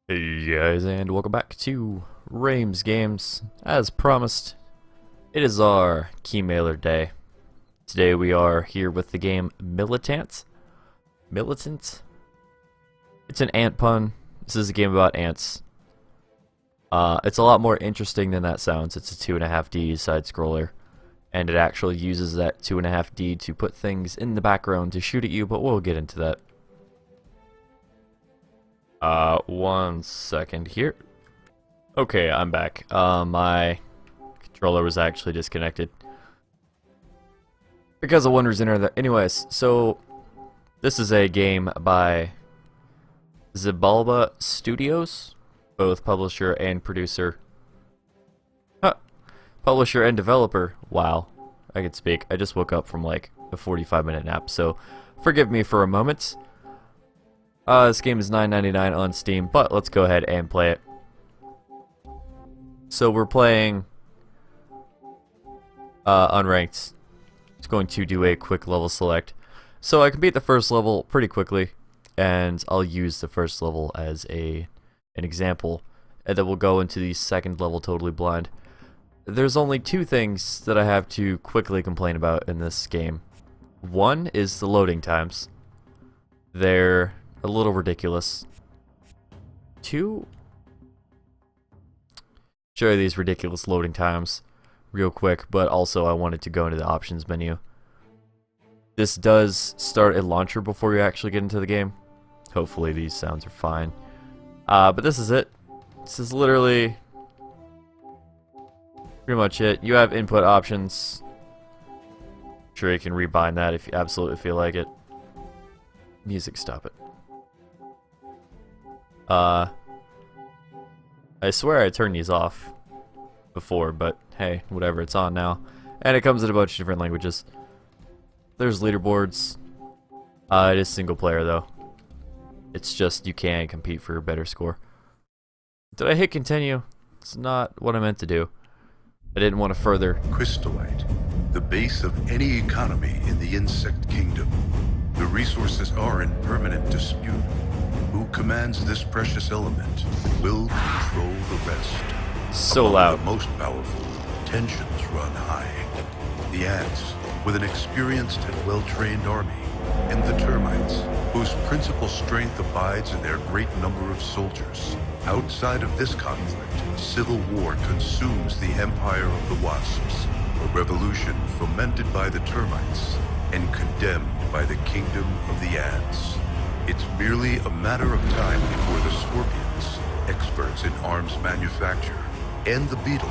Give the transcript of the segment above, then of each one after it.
Hey guys, and welcome back to Rames Games. As promised, it is our Keymailer day. Today we are here with the game MilitAnt. Militant? It's an ant pun. This is a game about ants. It's a lot more interesting than that sounds. It's a 2.5D side scroller, and it actually uses that 2.5D to put things in the background to shoot at you, but we'll get into that. 1 second here. Okay, I'm back. My controller was actually disconnected because of one reason or another. Anyways, so this is a game by Zabalba Studios, both publisher and producer. Publisher and developer. Wow, I could speak. I just woke up from like a 45-minute nap, so forgive me for a moment. This game is $9.99 on Steam, but let's go ahead and play it. So we're playing unranked. Just going to do a quick level select. So I can beat the first level pretty quickly, and I'll use the first level as an example, and then we'll go into the second level totally blind. There's only two things that I have to quickly complain about in this game. One is the loading times. They're a little ridiculous. Two, show you these ridiculous loading times real quick, but also I wanted to go into the options menu. This does start a launcher before you actually get into the game. Hopefully these sounds are fine. But this is it. This is literally pretty much it. You have input options. Sure, you can rebind that if you absolutely feel like it. Music, stop it. I swear I turned these off before, but hey, whatever, it's on now. And it comes in a bunch of different languages. There's leaderboards. It is single player though. It's just you can compete for a better score. Did I hit continue? It's not what I meant to do. I didn't want to further. Crystallite, the base of any economy in the insect kingdom. The resources are in permanent dispute. Who commands this precious element will control the rest. So Among loud. the most powerful, tensions run high. The ants, with an experienced and well-trained army, and the termites, whose principal strength abides in their great number of soldiers. Outside of this conflict, civil war consumes the empire of the wasps, a revolution fomented by the termites and condemned by the kingdom of the ants. It's merely a matter of time before the scorpions, experts in arms manufacture, and the beetles,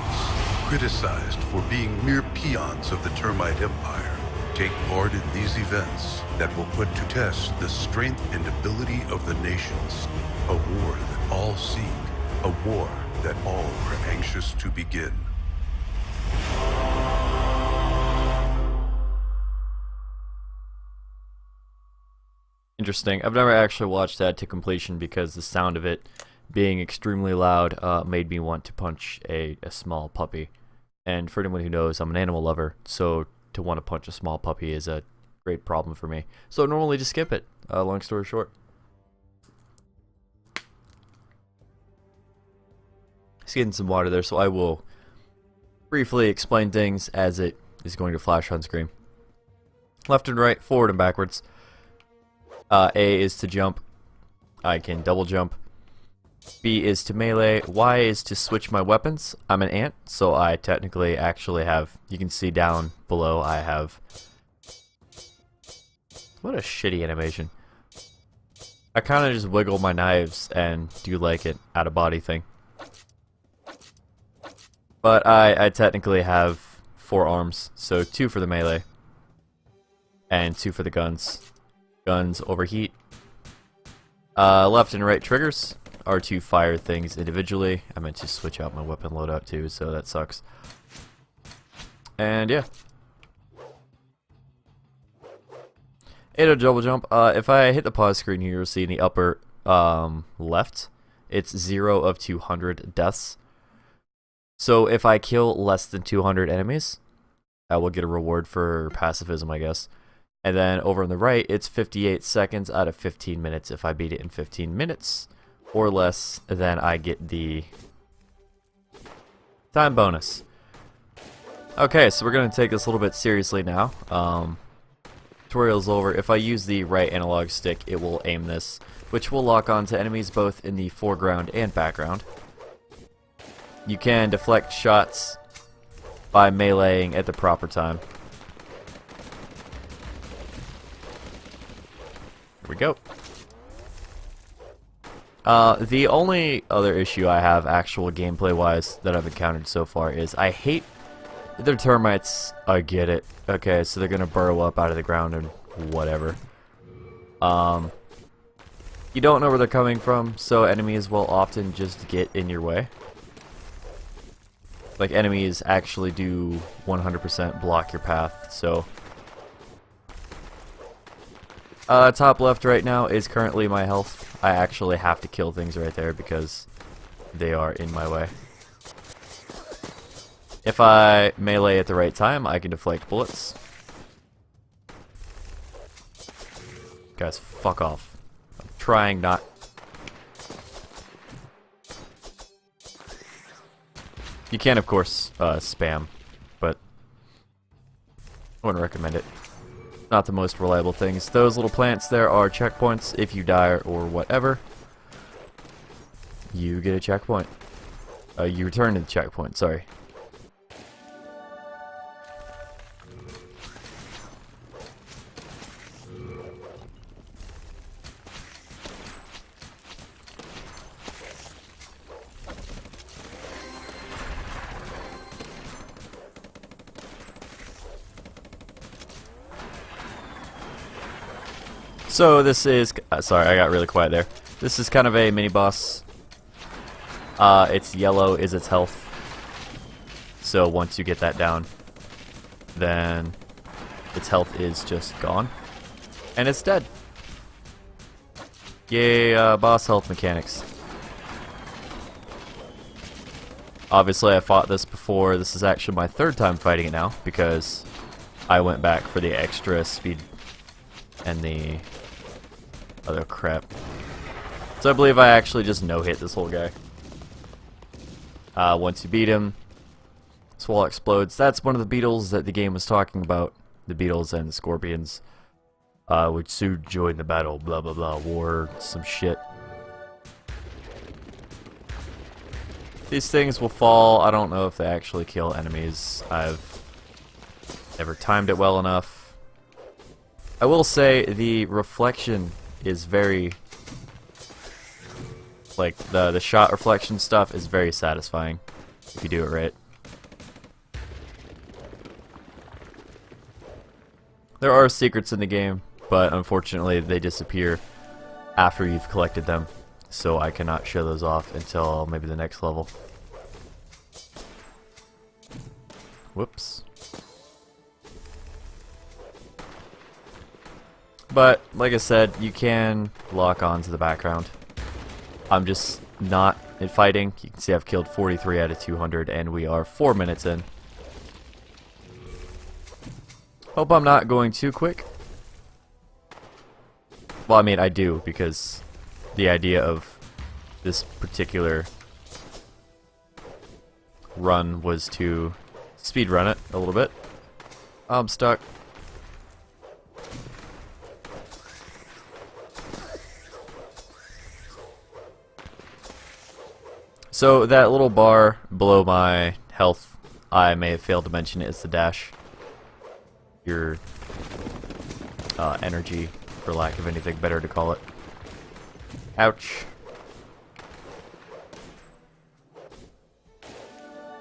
criticized for being mere peons of the termite empire, take part in these events that will put to test the strength and ability of the nations. A war that all seek, a war that all are anxious to begin. Interesting. I've never actually watched that to completion because the sound of it being extremely loud made me want to punch a small puppy. And for anyone who knows, I'm an animal lover, so to want to punch a small puppy is a great problem for me. So normally just skip it. Long story short. Just getting some water there, so I will briefly explain things as it is going to flash on screen. Left and right, forward and backwards. A is to jump. I can double jump. B is to melee. Y is to switch my weapons. I'm an ant, so I technically actually have, you can see down below, I have, what a shitty animation. I kind of just wiggle my knives and do like an out of body thing. But I technically have 4 arms, so 2 for the melee and 2 for the guns. Guns overheat. Left and right triggers are to fire things individually. I meant to switch out my weapon loadout too, so that sucks. And yeah. A to double jump. If I hit the pause screen here, you'll see in the upper left, it's 0 of 200 deaths. So if I kill less than 200 enemies, I will get a reward for pacifism, I guess. And then over on the right, it's 58 seconds out of 15 minutes. If I beat it in 15 minutes, or less, then I get the time bonus. Okay, so we're going to take this a little bit seriously now. Tutorial's over. If I use the right analog stick, it will aim this, which will lock onto enemies both in the foreground and background. You can deflect shots by meleeing at the proper time. Here we go. The only other issue I have, actual gameplay-wise, that I've encountered so far is I hate their termites. I get it. Okay, so they're gonna burrow up out of the ground and whatever. You don't know where they're coming from, so enemies will often just get in your way. Like, enemies actually do 100% block your path, so... top left right now is currently my health. I actually have to kill things right there because they are in my way. If I melee at the right time, I can deflect bullets. Guys, fuck off. I'm trying not... You can, of course, spam, but I wouldn't recommend it. Not the most reliable things. Those little plants there are checkpoints. If you die or whatever, you get a checkpoint. You return to the checkpoint, sorry. So this is, sorry, I got really quiet there. This is kind of a mini boss. Its yellow is its health. So once you get that down, then its health is just gone. And it's dead. Yay, boss health mechanics. Obviously I fought this before. This is actually my third time fighting it now, because I went back for the extra speed and the other crap. So I believe I actually just no-hit this whole guy. Once you beat him, this wall explodes. That's one of the beetles that the game was talking about. The beetles and the scorpions would soon join the battle, blah blah blah, war, some shit. These things will fall. I don't know if they actually kill enemies. I've never timed it well enough. I will say the reflection is very, like, the shot reflection stuff is very satisfying if you do it right. There are secrets in the game, but unfortunately they disappear after you've collected them, so I cannot show those off until maybe the next level. Whoops. But, like I said, you can lock on to the background. I'm just not in fighting. You can see I've killed 43 out of 200, and we are 4 minutes in. Hope I'm not going too quick. Well, I mean, I do, because the idea of this particular run was to speed run it a little bit. I'm stuck. So that little bar below my health, I may have failed to mention it, is the dash. Your energy, for lack of anything better to call it. Ouch.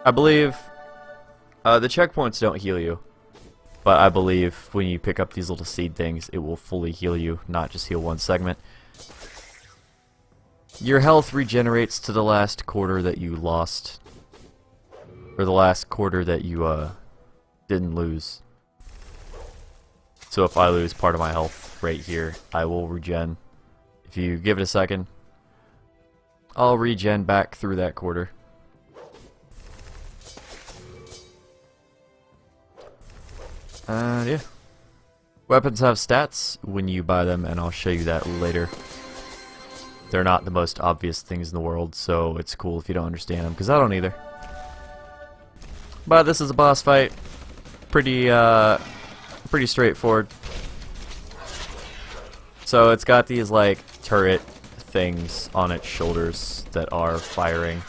I believe the checkpoints don't heal you, but I believe when you pick up these little seed things, it will fully heal you, not just heal one segment. Your health regenerates to the last quarter that you lost, or the last quarter that you didn't lose. So if I lose part of my health right here, I will regen. If you give it a second, I'll regen back through that quarter. Yeah. Weapons have stats when you buy them, and I'll show you that later. they're not the most obvious things in the world, so it's cool if you don't understand them, because I don't either. But this is a boss fight. Pretty straightforward. So it's got these like turret things on its shoulders that are firing.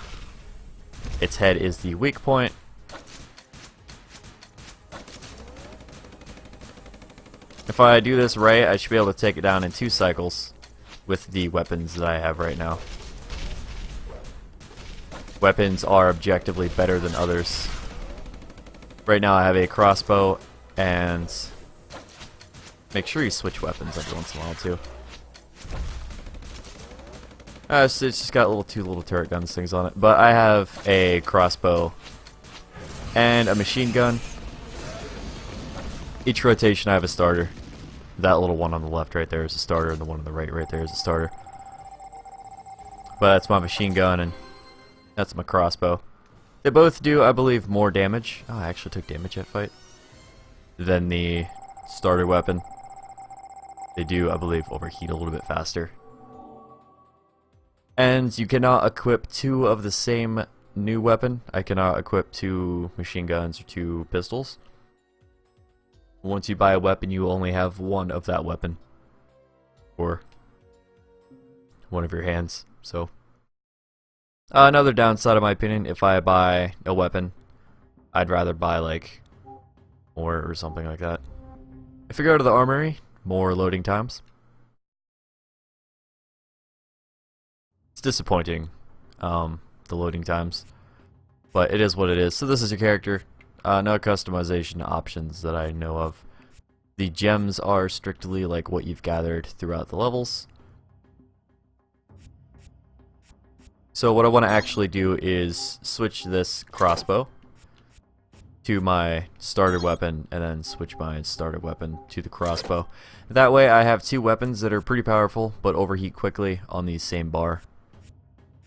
Its head is the weak point. If I do this right, I should be able to take it down in 2 cycles with the weapons that I have right now. Weapons are objectively better than others. Right now I have a crossbow, and make sure you switch weapons every once in a while too. So it's just got two little turret guns things on it. But I have a crossbow and a machine gun. Each rotation I have a starter. That little one on the left right there is a starter, and the one on the right there is a starter. But that's my machine gun, and that's my crossbow. They both do, I believe, more damage. Oh, I actually took damage that fight than the starter weapon. They do, I believe, overheat a little bit faster. And you cannot equip 2 of the same new weapon. I cannot equip 2 machine guns or 2 pistols. Once you buy a weapon, you only have 1 of that weapon. Or one of your hands. So another downside, in my opinion, if I buy a weapon, I'd rather buy like more or something like that. If you go to the armory, more loading times. It's disappointing, the loading times, but it is what it is. So this is your character. No customization options that I know of. The gems are strictly like what you've gathered throughout the levels. So what I want to actually do is switch this crossbow to my starter weapon, and then switch my starter weapon to the crossbow. That way I have 2 weapons that are pretty powerful but overheat quickly on the same bar.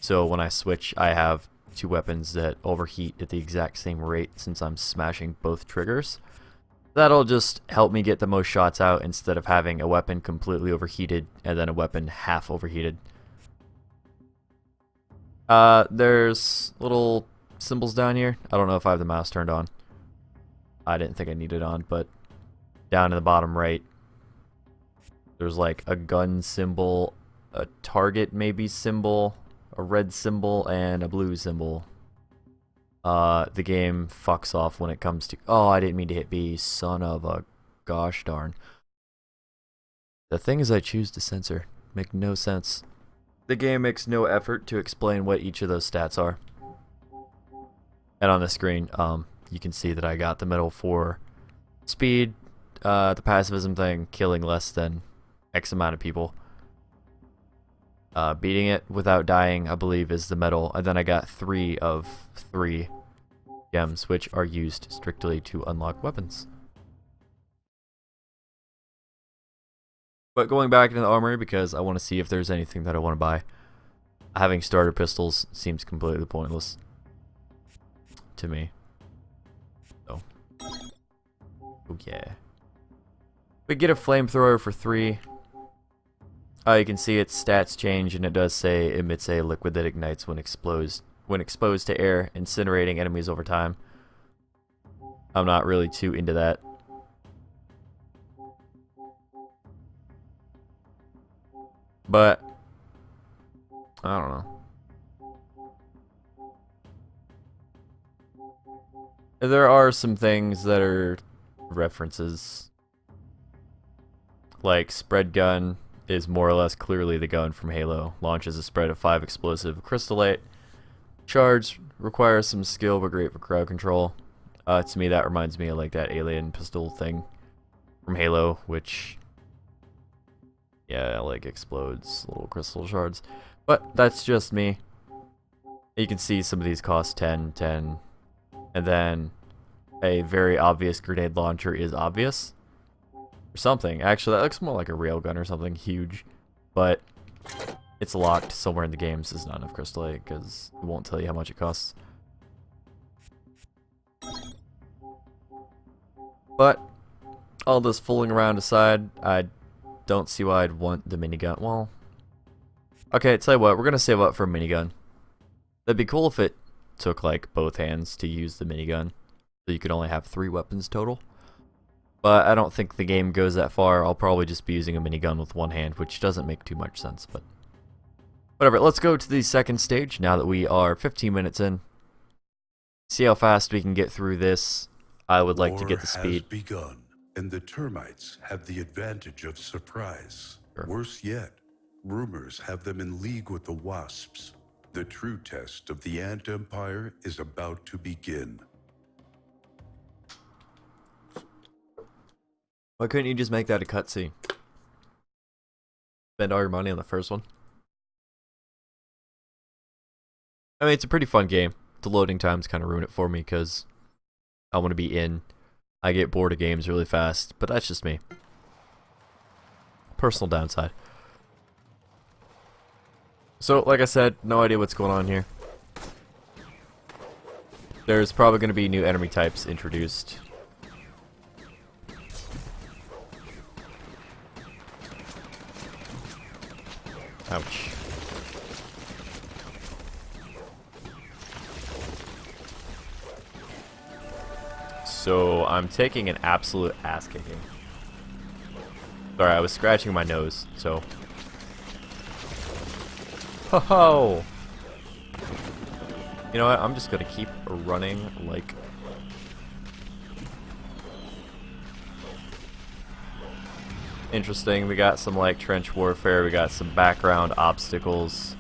So when I switch, I have 2 weapons that overheat at the exact same rate since I'm smashing both triggers. That'll just help me get the most shots out instead of having a weapon completely overheated and then a weapon half overheated. There's little symbols down here. I don't know if I have the mouse turned on. I didn't think I needed it on, but down in the bottom right, there's like a gun symbol, a target maybe symbol, a red symbol, and a blue symbol. The game fucks off when it comes to... Oh, I didn't mean to hit B, son of a gosh darn. The things I choose to censor make no sense. The game makes no effort to explain what each of those stats are. And on the screen, you can see that I got the medal for speed, the pacifism thing, killing less than X amount of people. Beating it without dying, I believe, is the medal. And then I got 3 of 3 gems, which are used strictly to unlock weapons. But going back into the armory, because I want to see if there's anything that I want to buy. Having starter pistols seems completely pointless to me. So, oh yeah. We get a flamethrower for 3. You can see its stats change, and it does say emits a liquid that ignites when exposed to air, incinerating enemies over time. I'm not really too into that. But I don't know. There are some things that are references. Like spread gun is more or less clearly the gun from Halo. Launches a spread of 5 explosive crystallite. Charge requires some skill but great for crowd control. To me that reminds me of like that alien pistol thing from Halo, which yeah, like explodes little crystal shards. But that's just me. You can see some of these cost 10, 10. And then a very obvious grenade launcher is obvious. Or something. Actually, that looks more like a railgun or something huge. But it's locked somewhere in the game, so it's not enough crystallite because it won't tell you how much it costs. But all this fooling around aside, I don't see why I'd want the minigun. Well, Okay, tell you what, we're gonna save up for a minigun. That'd be cool if it took like both hands to use the minigun, so you could only have 3 weapons total. But I don't think the game goes that far. I'll probably just be using a minigun with one hand, which doesn't make too much sense, but whatever. Let's go to the second stage now that we are 15 minutes in. See how fast we can get through this. I would like to get the speed. War has begun, and the termites have the advantage of surprise. Sure. Worse yet, rumors have them in league with the wasps. The true test of the ant empire is about to begin. Why couldn't you just make that a cutscene? Spend all your money on the first one? I mean, it's a pretty fun game. The loading times kind of ruin it for me because I want to be in. I get bored of games really fast, but that's just me. Personal downside. So, like I said, no idea what's going on here. There's probably going to be new enemy types introduced. Ouch. So, I'm taking an absolute ass kicking. Sorry, I was scratching my nose, so. Ho ho! You know what? I'm just gonna keep running like. Interesting. We got some like trench warfare. We got some background obstacles.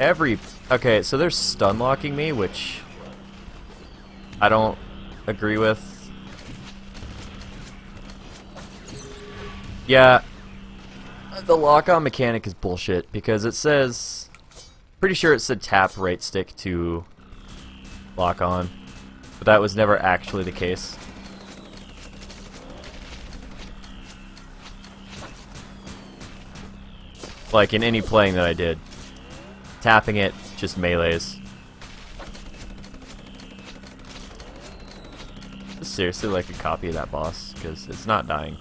Okay, so they're stun locking me, which I don't agree with. Yeah, the lock-on mechanic is bullshit because it says, pretty sure it said tap right stick to lock on, but that was never actually the case. Like in any playing that I did, tapping it just melees. Seriously, like a copy of that boss because it's not dying.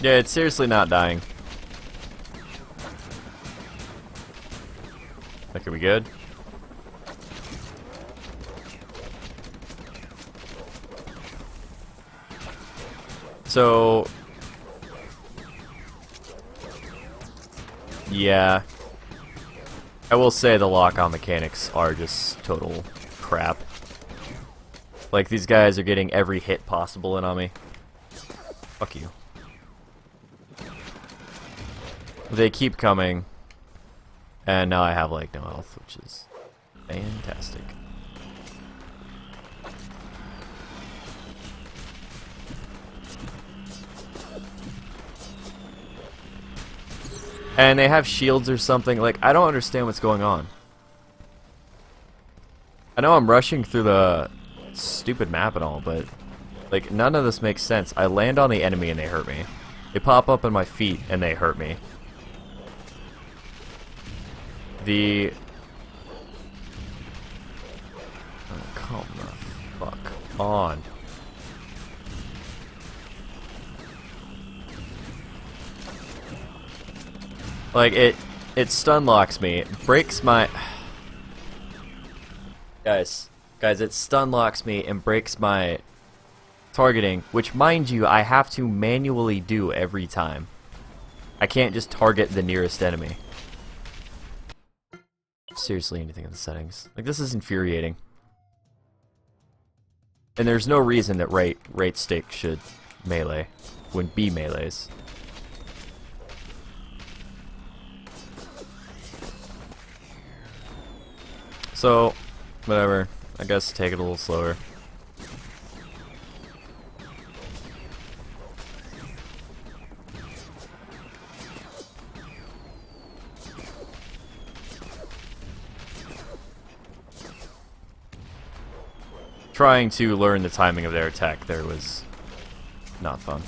Yeah, it's seriously not dying. Okay, we good? So, yeah, I will say the lock-on mechanics are just total crap. Like, these guys are getting every hit possible in on me. Fuck you. They keep coming, and now I have like no health, which is fantastic. And they have shields or something. Like, I don't understand what's going on. I know I'm rushing through the stupid map and all, but like none of this makes sense. I land on the enemy and they hurt me. They pop up in my feet and they hurt me. Oh, come the fuck on. Like, it stun locks me. It breaks my... Guys, it stun locks me and breaks my targeting, which, mind you, I have to manually do every time. I can't just target the nearest enemy. Seriously, anything in the settings. Like, this is infuriating. And there's no reason that right stick should melee when B melees. So, whatever. I guess take it a little slower. Trying to learn the timing of their attack there was not fun.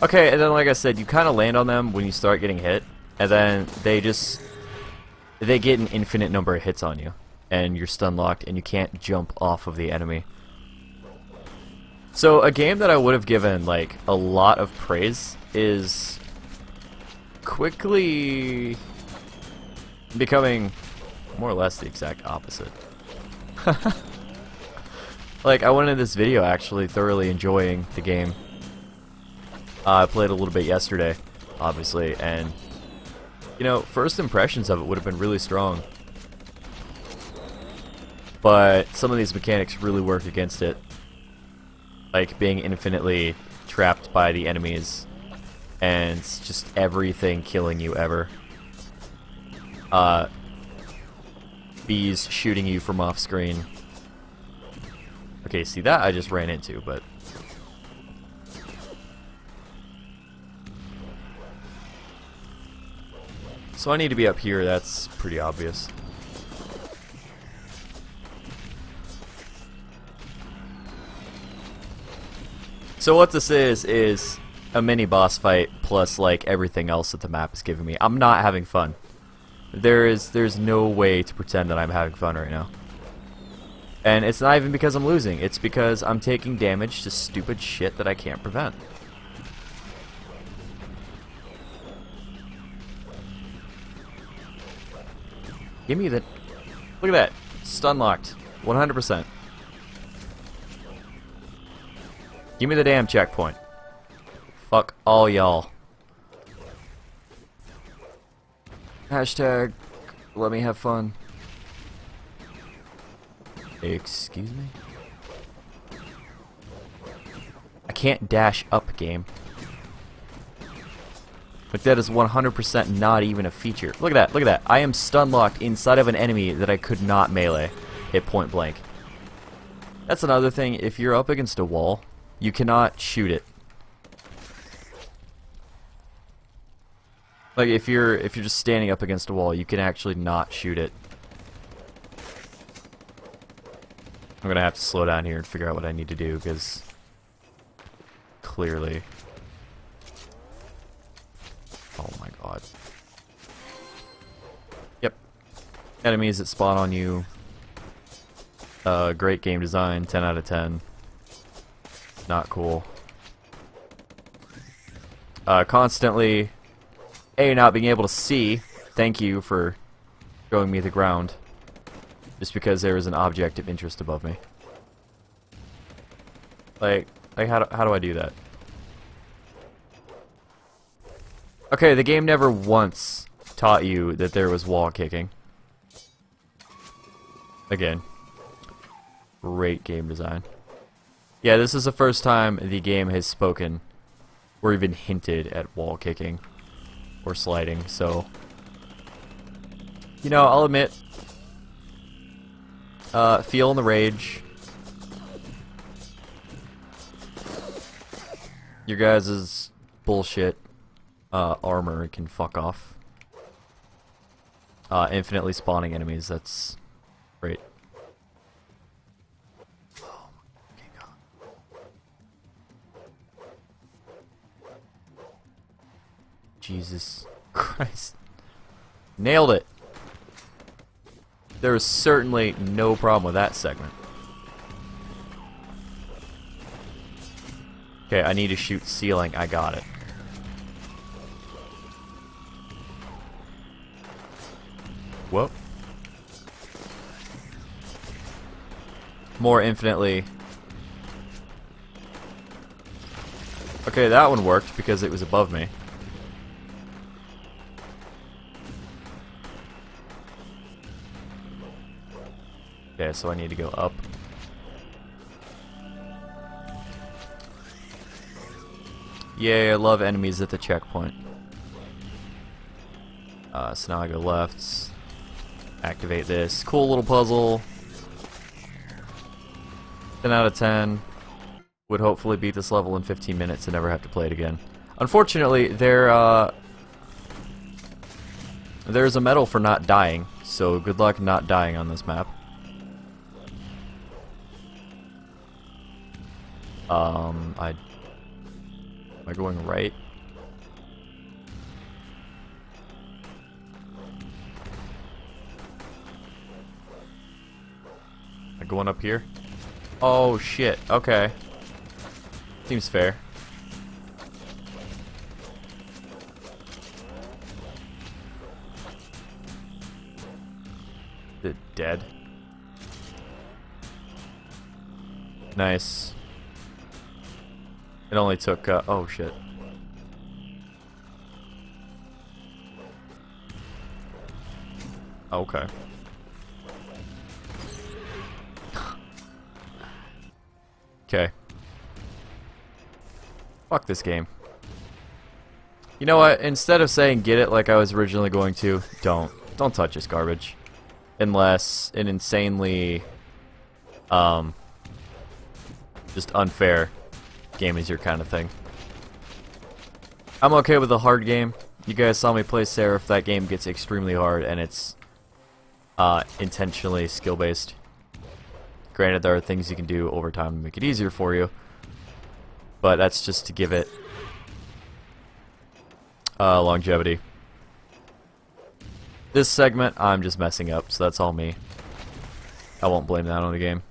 Okay, and then like I said, you kind of land on them when you start getting hit, and then they get an infinite number of hits on you, and you're stun locked, and you can't jump off of the enemy. So a game that I would have given like a lot of praise is quickly becoming more or less the exact opposite. Like, I went into this video actually thoroughly enjoying the game. I played a little bit yesterday, obviously, and you know, first impressions of it would have been really strong. But some of these mechanics really work against it. Like being infinitely trapped by the enemies and just everything killing you ever. Bees shooting you from off screen. Okay, see that I just ran into, but so I need to be up here, that's pretty obvious. So what this is a mini boss fight plus like everything else that the map is giving me. I'm not having fun. There's no way to pretend that I'm having fun right now. And it's not even because I'm losing, it's because I'm taking damage to stupid shit that I can't prevent. Give me the... Look at that. Stun locked. 100%. Give me the damn checkpoint. Fuck all y'all. Hashtag let me have fun. Excuse me? I can't dash up, game. Like, that is 100% not even a feature. Look at that, look at that. I am stun locked inside of an enemy that I could not melee hit point blank. That's another thing, if you're up against a wall, you cannot shoot it. Like, if you're just standing up against a wall, you can actually not shoot it. I'm gonna have to slow down here and figure out what I need to do, because clearly... Oh my god. Yep. Enemies that spawn on you. Great game design, 10 out of 10. Not cool. Constantly... not being able to see. Thank you for showing me the ground. Just because there is an object of interest above me. Like how do I do that? Okay, the game never once taught you that there was wall kicking. Again, great game design. Yeah, this is the first time the game has spoken or even hinted at wall kicking or sliding, so you know, I'll admit, feeling the rage. Your guys' bullshit armor can fuck off. Infinitely spawning enemies, that's great. Oh my god. Jesus Christ. Nailed it. There is certainly no problem with that segment. Okay, I need to shoot ceiling. I got it. Whoop. More infinitely. Okay, that one worked because it was above me. Okay, so I need to go up. Yay, I love enemies at the checkpoint. So now I go left. Activate this. Cool little puzzle. 10 out of 10. Would hopefully beat this level in 15 minutes and never have to play it again. Unfortunately, there's a medal for not dying, so good luck not dying on this map. Am I going right? Am I going up here? Oh shit, okay. Seems fair. They're dead. Nice. It only took, oh shit. Okay. Okay. Fuck this game. You know what? Instead of saying get it like I was originally going to, don't. Don't touch this garbage. Unless an insanely, just unfair game is your kind of thing. I'm okay with a hard game. You guys saw me play Seraph. That game gets extremely hard, and it's intentionally skill-based. Granted, there are things you can do over time to make it easier for you, but that's just to give it longevity. This segment, I'm just messing up, so that's all me. I won't blame that on the game.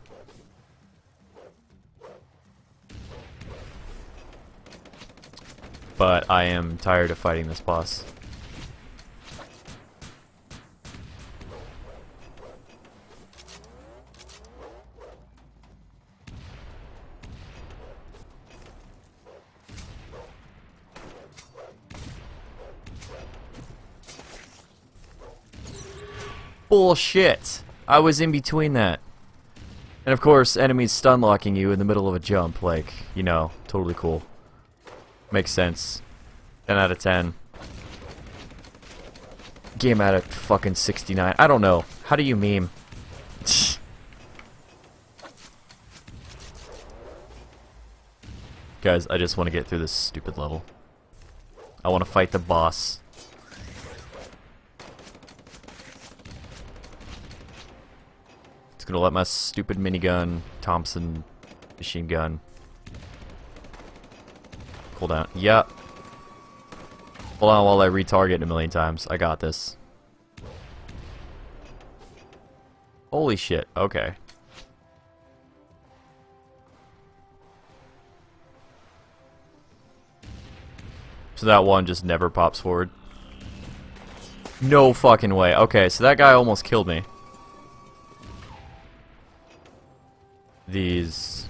But I am tired of fighting this boss. Bullshit! I was in between that. And of course, enemies stun locking you in the middle of a jump, like, you know, totally cool. Makes sense. 10 out of 10. Game out of fucking 69. I don't know. How do you meme? Guys, I just want to get through this stupid level. I want to fight the boss. It's gonna let my stupid minigun, Thompson machine gun, cool down. Yep. Hold on while I retarget a million times. I got this. Holy shit. Okay. So that one just never pops forward. No fucking way. Okay, so that guy almost killed me. These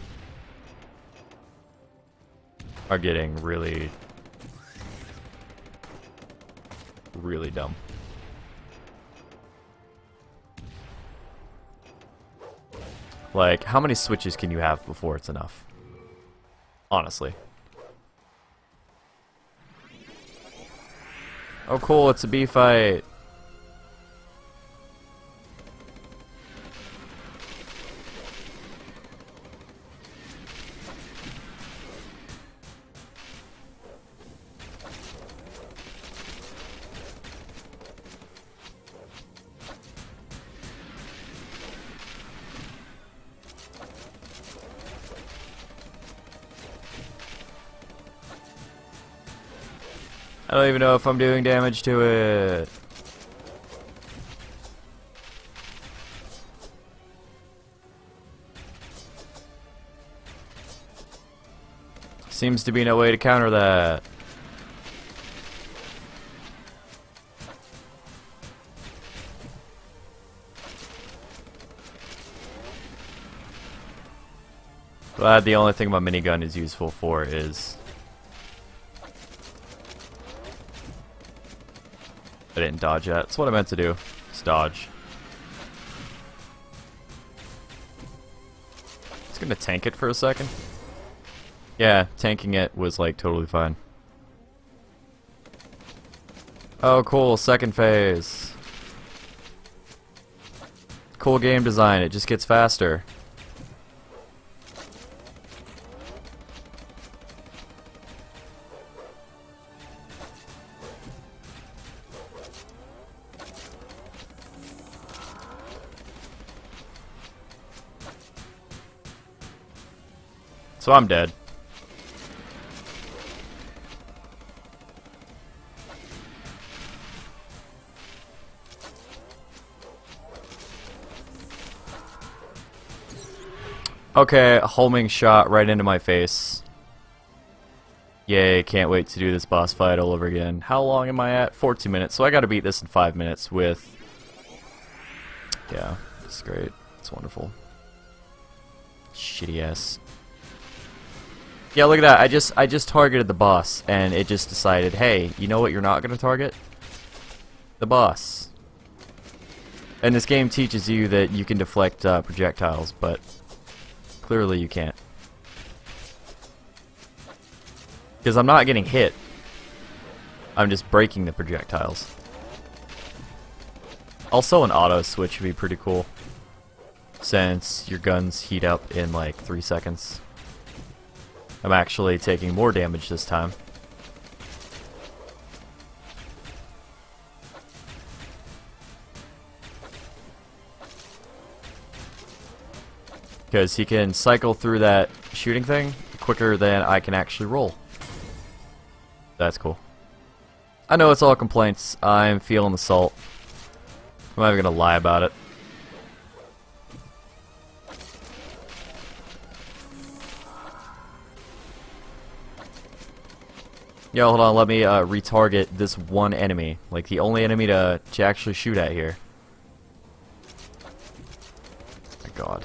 are getting really, really dumb. Like, how many switches can you have before it's enough? Honestly. Oh cool, it's a bee fight. I don't even know if I'm doing damage to it. Seems to be no way to counter that. Glad the only thing my minigun is useful for is... I didn't dodge that. That's what I meant to do. Just dodge. It's gonna tank it for a second. Yeah, tanking it was like totally fine. Oh cool, second phase. Cool game design, it just gets faster. So I'm dead. Okay, a homing shot right into my face. Yay, can't wait to do this boss fight all over again. How long am I at? 14 minutes, so I gotta beat this in 5 minutes with... Yeah, it's great. It's wonderful. Shitty ass. Yeah, look at that. I just targeted the boss, and it just decided, hey, you know what you're not gonna target? The boss. And this game teaches you that you can deflect projectiles, but clearly you can't. Because I'm not getting hit. I'm just breaking the projectiles. Also, an auto switch would be pretty cool, since your guns heat up in like 3 seconds. I'm actually taking more damage this time. Because he can cycle through that shooting thing quicker than I can actually roll. That's cool. I know it's all complaints. I'm feeling the salt. I'm not even gonna lie about it. Yo, hold on, let me retarget this one enemy. Like the only enemy to actually shoot at here. My god.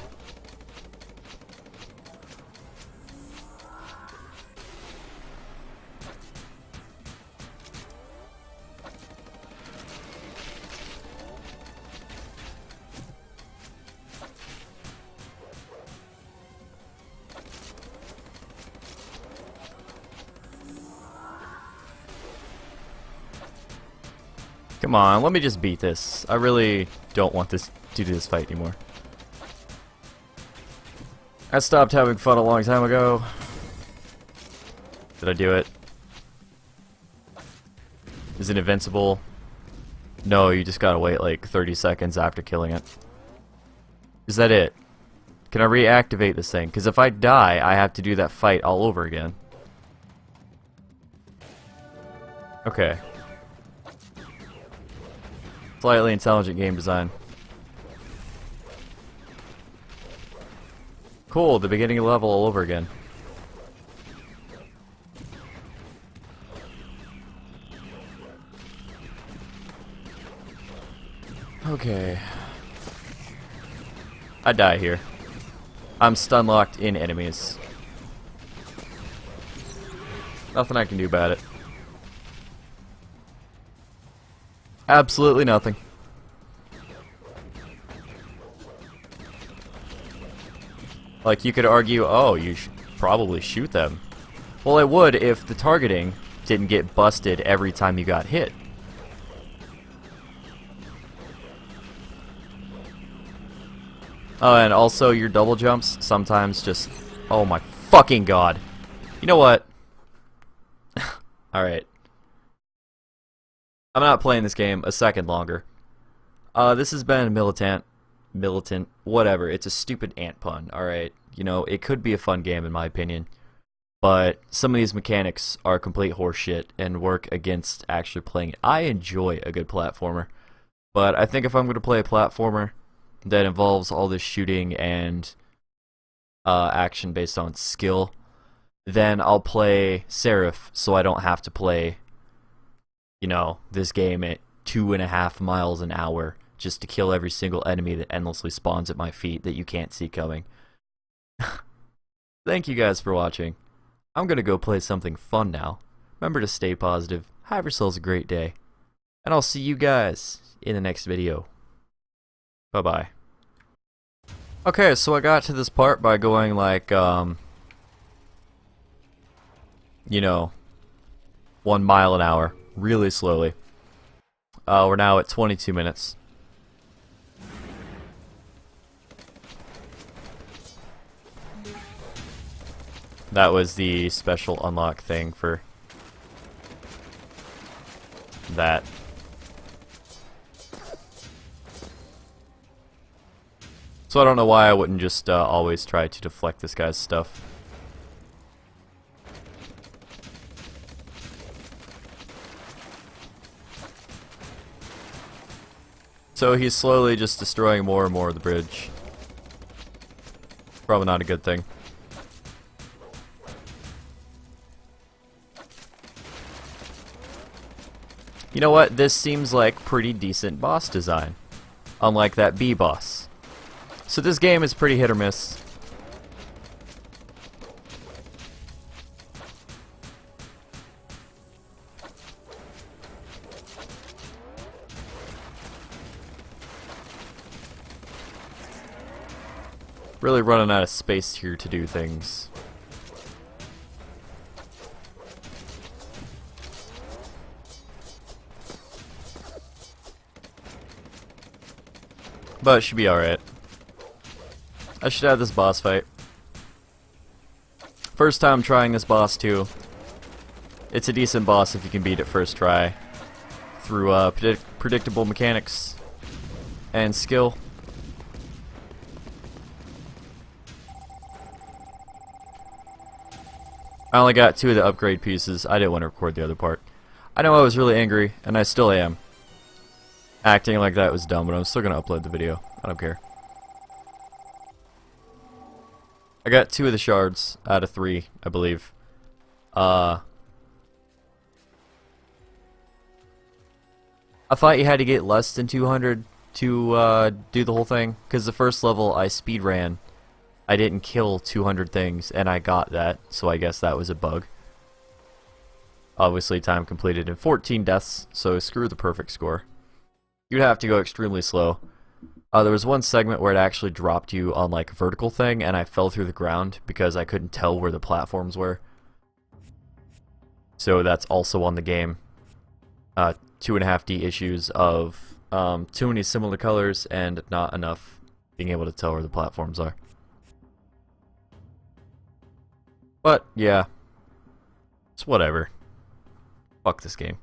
Come on, let me just beat this. I really don't want to do this fight anymore. I stopped having fun a long time ago. Did I do it? Is it invincible? No, you just gotta wait like 30 seconds after killing it. Is that it? Can I reactivate this thing? Because if I die, I have to do that fight all over again. Okay. Slightly intelligent game design. Cool, the beginning of the level all over again. Okay. I die here. I'm stun locked in enemies. Nothing I can do about it. Absolutely nothing. Like, you could argue, oh, you should probably shoot them. Well, I would if the targeting didn't get busted every time you got hit. Oh, and also your double jumps sometimes just... Oh my fucking god. You know what? Alright. I'm not playing this game a second longer. This has been MilitAnt, whatever. It's a stupid ant pun, alright? You know, it could be a fun game in my opinion. But some of these mechanics are complete horseshit and work against actually playing it. I enjoy a good platformer. But I think if I'm going to play a platformer that involves all this shooting and action based on skill, then I'll play Seraph so I don't have to play, you know, this game at 2.5 miles an hour just to kill every single enemy that endlessly spawns at my feet that you can't see coming. Thank you guys for watching. I'm gonna go play something fun now. Remember to stay positive, have yourselves a great day, and I'll see you guys in the next video. Bye-bye. Okay, so I got to this part by going like, you know, 1 mile an hour, really slowly. We're now at 22 minutes. That was the special unlock thing for that. So I don't know why I wouldn't just always try to deflect this guy's stuff. So he's slowly just destroying more and more of the bridge. Probably not a good thing. You know what? This seems like pretty decent boss design. Unlike that bee boss. So this game is pretty hit or miss. Really running out of space here to do things. But it should be alright. I should have this boss fight. First time trying this boss too. It's a decent boss if you can beat it first try. Through predictable mechanics and skill. I only got 2 of the upgrade pieces. I didn't want to record the other part. I know I was really angry, and I still am. Acting like that was dumb, but I'm still going to upload the video. I don't care. I got 2 of the shards out of 3, I believe. I thought you had to get less than 200 to do the whole thing, because the first level I speed ran. I didn't kill 200 things, and I got that, so I guess that was a bug. Obviously, time completed in 14 deaths, so screw the perfect score. You'd have to go extremely slow. There was one segment where it actually dropped you on like a vertical thing, and I fell through the ground because I couldn't tell where the platforms were. So that's also on the game. 2.5D issues of too many similar colors and not enough being able to tell where the platforms are. But, yeah. It's whatever. Fuck this game.